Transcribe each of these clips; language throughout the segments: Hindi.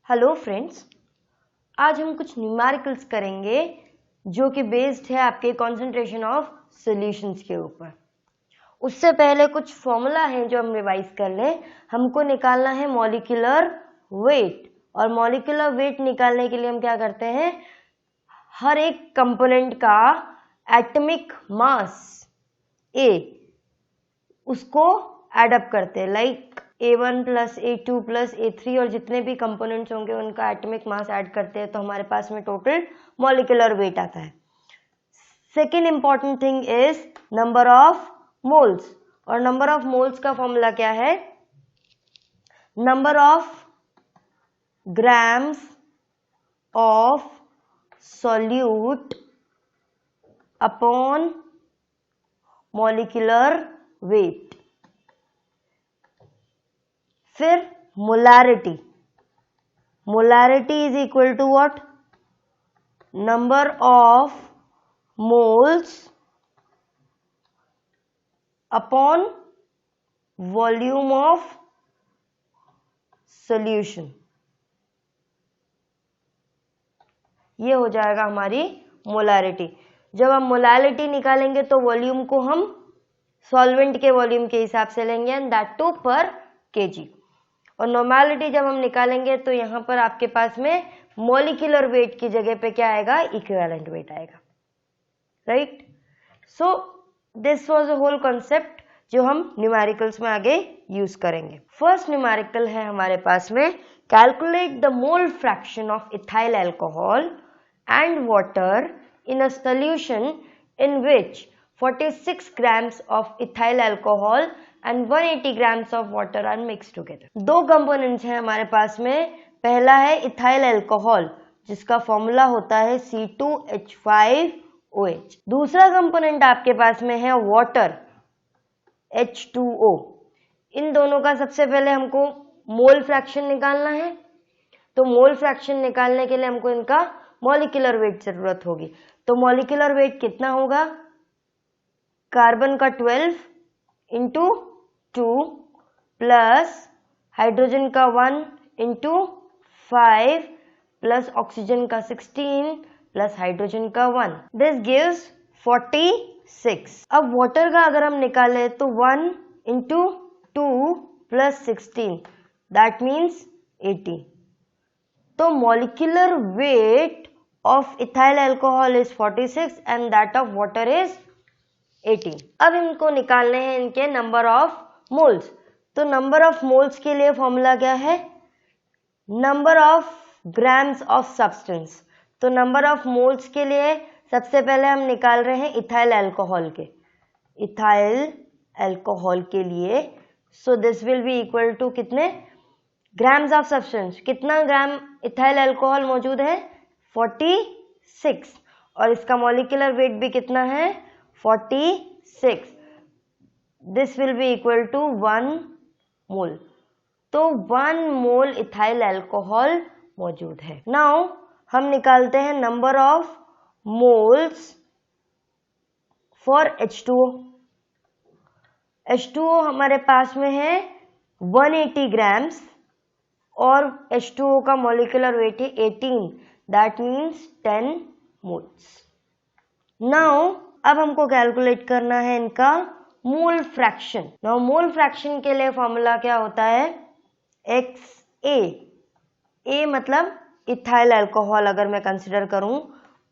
हेलो फ्रेंड्स, आज हम कुछ न्यूमेरिकल्स करेंगे जो कि बेस्ड है आपके कंसंट्रेशन ऑफ सॉल्यूशंस के ऊपर। उससे पहले कुछ फॉर्मूला है जो हम रिवाइज कर लें। हमको निकालना है मॉलिक्यूलर वेट, और मॉलिक्यूलर वेट निकालने के लिए हम क्या करते हैं, हर एक कंपोनेंट का एटॉमिक मास ए उसको एडअप करते हैं, like A1 plus A2 plus A3 और जितने भी कंपोनेंट्स होंगे उनका एटॉमिक मास ऐड करते हैं तो हमारे पास में टोटल मॉलिक्यूलर वेट आता है। Second important thing is number of moles, और नंबर ऑफ मोल्स का फॉर्मूला क्या है, number of grams of solute upon molecular weight. फिर molarity, molarity is equal to what, number of moles upon volume of solution. ये हो जाएगा हमारी मोलारिटी। जब हम मोलारिटी निकालेंगे तो वॉल्यूम को हम सॉल्वेंट के वॉल्यूम के हिसाब से लेंगे, एंड दैट टू पर केजी। और नॉर्मेलिटी जब हम निकालेंगे तो यहाँ पर आपके पास में मॉलिक्यूलर वेट की जगह पे क्या आएगा, इक्विवेलेंट वेट आएगा, right. So this was a whole concept जो हम न्यूमेरिकल्स में आगे यूज करेंगे। फर्स्ट न्यूमेरिकल है हमारे पास में, calculate the mole fraction of ethyl alcohol and water in a solution in which 46 grams of ethyl alcohol and 180 grams of water are mixed together। दो कंपोनेंट्स हैं हमारे पास में। पहला है इथाइल अल्कोहल जिसका फॉर्मूला होता है C2H5OH। दूसरा कंपोनेंट आपके पास में है वाटर H2O। इन दोनों का सबसे पहले हमको मोल फ्रैक्शन निकालना है, तो मोल फ्रैक्शन निकालने के लिए हमको इनका मॉलिक्यूलर वेट जरूरत होगी। तो मॉलिक्यूलर वेट कितना होगा, कार्बन का 12 इंटू 2 प्लस हाइड्रोजन का 1 इंटू 5 प्लस ऑक्सीजन का 16 प्लस हाइड्रोजन का 1, दिस गिव्स 46। अब वाटर का अगर हम निकाले तो 1 इंटू 2 प्लस 16 दैट मीन्स 80। तो molecular weight of ethyl alcohol is 46 and that of water is 18। अब इनको निकालने हैं इनके नंबर ऑफ मोल्स। तो नंबर ऑफ मोल्स के लिए फॉर्मूला क्या है, number of grams of substance. तो नंबर ऑफ मोल्स के लिए सबसे पहले हम निकाल रहे हैं इथाइल अल्कोहल के, इथाइल अल्कोहल के लिए। So this will be equal to कितने ग्राम्स ऑफ सब्सटेंस, कितना ग्राम इथाइल अल्कोहल मौजूद है 46, और इसका मॉलिक्यूलर वेट भी कितना है 46। This will be equal to 1 mole. तो 1 मोल इथाइल अल्कोहल मौजूद है। नाउ हम निकालते हैं number of moles for H2O। H2O हमारे पास में है 180 ग्राम्स और H2O का मॉलिक्यूलर वेट है 18, that means 10 moles। now अब हमको कैलकुलेट करना है इनका mole fraction. Now mole fraction के लिए फॉर्मूला क्या होता है, XA। A मतलब इथाइल अल्कोहल अगर मैं कंसिडर करूं,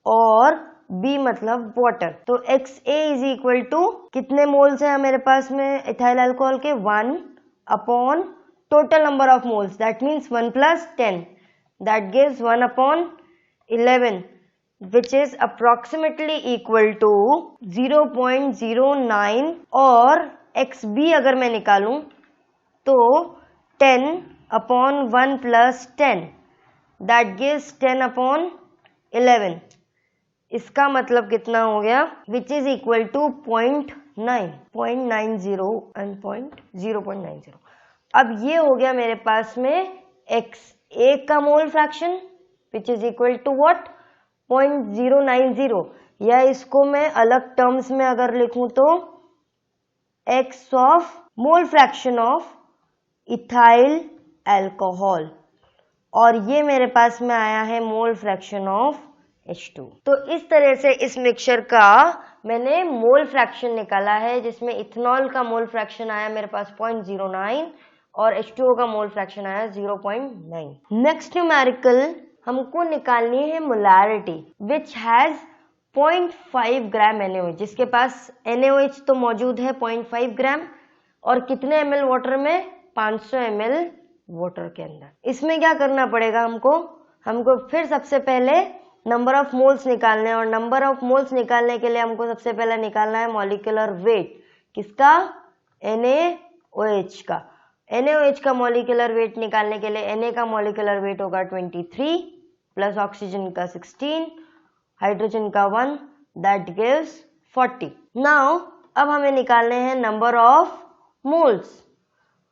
और B मतलब वाटर। तो XA इज इक्वल टू कितने मोल्स है मेरे पास में इथाइल अल्कोहल के, 1 upon total number of moles, that means 1 plus 10, that gives 1 upon 11, which is approximately equal to 0.09। और XB अगर मैं निकालूं तो 10 upon 1 plus 10, that gives 10 upon 11। इसका मतलब कितना हो गया, which is equal to 0.90 and 0.90। अब ये हो गया मेरे पास में XA का mole fraction which is equal to what 0.090, या इसको मैं अलग टर्म्स में अगर लिखूं तो X of mole fraction of ethyl alcohol. और ये मेरे पास में आया है मोल फ्रैक्शन ऑफ H2। तो इस तरह से इस मिक्सचर का मैंने मोल फ्रैक्शन निकाला है, जिसमें इथेनॉल का मोल फ्रैक्शन आया मेरे पास 0.09 और H2O का मोल फ्रैक्शन आया 0.9। नेक्स्ट न्यूमेरिकल हमको निकालनी है molarity which has 0.5 gram NaOH, जिसके पास NaOH तो मौजूद है 0.5 ग्राम और कितने ml वाटर में, 500 ml वाटर के अंदर। इसमें क्या करना पड़ेगा हमको फिर सबसे पहले नंबर ऑफ मोल्स निकालने हैं, और नंबर ऑफ मोल्स निकालने के लिए हमको सबसे पहले निकालना है मॉलिक्यूलर वेट। किसका? NaOH का। NaOH का मॉलिक्यूलर वेट निकालने के लिए Na का मॉलिक्यूलर वेट होगा 23 प्लस ऑक्सीजन का 16, हाइड्रोजन का 1, दैट गिव्स 40। नाउ अब हमें निकालने हैं नंबर ऑफ मोल्स।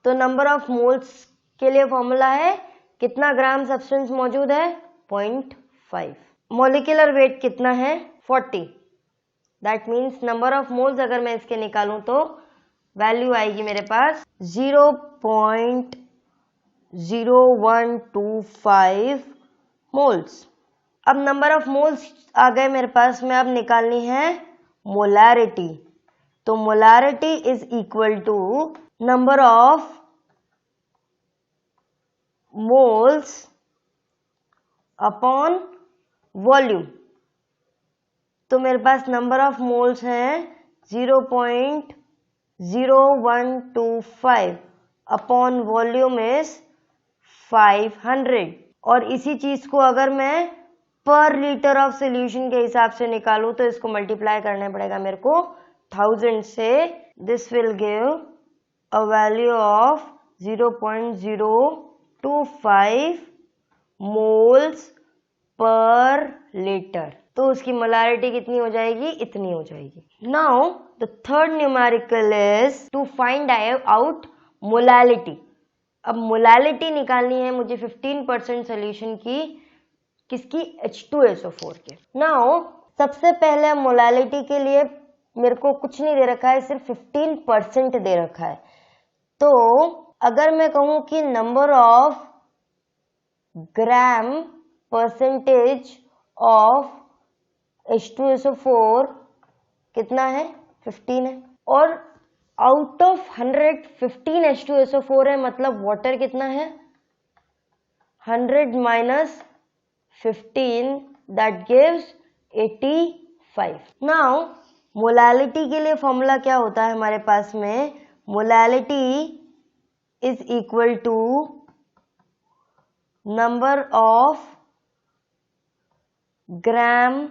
तो नंबर ऑफ मोल्स के लिए फॉर्मूला है कितना ग्राम सब्सटेंस मौजूद है, 0.5। मॉलिक्यूलर वेट कितना है, 40। That means number of moles अगर मैं इसके निकालूं तो वैल्यू आएगी मेरे पास 0.0125 मोल्स। अब नंबर ऑफ मोल्स आ गए मेरे पास में, अब निकालनी है मोलारिटी। तो molarity is equal to number of moles upon volume. तो मेरे पास नंबर ऑफ मोल्स हैं 0.0125 अपॉन वॉल्यूम इज 500। और इसी चीज को अगर मैं पर लीटर ऑफ सोल्यूशन के हिसाब से निकालूं तो इसको मल्टीप्लाई करना पड़ेगा मेरे को 1000 से। This will give a value of 0.025 moles per litre. तो उसकी मोलारिटी कितनी हो जाएगी, इतनी हो जाएगी। Now the third numerical is to find out molality. अब मोलालिटी निकालनी है मुझे 15% सोल्यूशन की, किसकी, H2SO4 के। नाउ सबसे पहले मोलालिटी के लिए मेरे को कुछ नहीं दे रखा है, सिर्फ 15% दे रखा है। तो अगर मैं कहूं कि number of gram percentage of H2SO4 कितना है, 15 है। और आउट ऑफ 100 15 H2SO4 है, मतलब वाटर कितना है, 100 minus 15 that gives 85। Now molality के लिए फॉर्मूला क्या होता है हमारे पास में, molality is equal to number of gram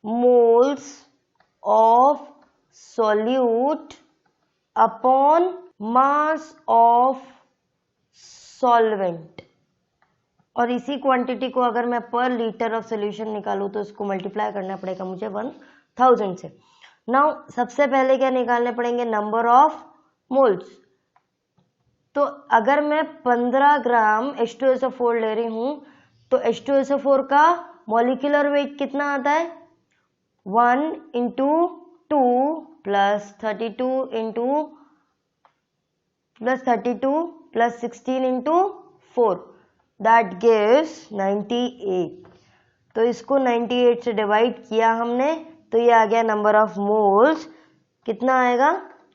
moles of solute upon mass of solvent. और इसी क्वांटिटी को अगर मैं पर लीटर ऑफ सोल्यूशन निकालूं तो इसको मल्टीप्लाई करना पड़ेगा मुझे 1000 से। नाउ सबसे पहले क्या निकालने पड़ेंगे, नंबर ऑफ मोल्स। तो अगर मैं 15 ग्राम H2SO4 ले रही हूं तो H2SO4 का मॉलिक्यूलर वेट कितना आता है, 1 into 2 plus 32 plus 16 into 4 that gives 98। तो इसको 98 से डिवाइड किया हमने तो ये आ गया नंबर ऑफ मोल्स, कितना आएगा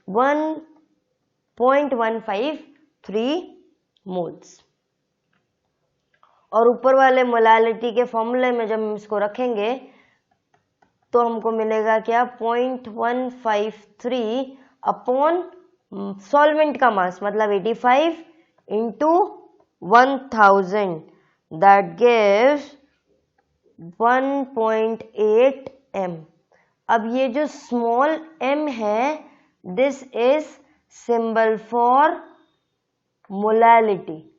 1.153 मोल्स। और ऊपर वाले मोलालिटी के फॉर्मूले में जब हम इसको रखेंगे तो हमको मिलेगा क्या, 0.153 अपॉन सॉल्वेंट का मास मतलब 85 इंटू 1000 दैट गिव्स 1.8 m। अब ये जो स्मॉल m है this is symbol for molality.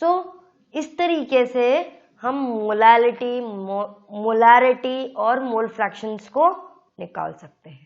So इस तरीके से हम मोलारिटी और मोल फ्रैक्शंस को निकाल सकते हैं।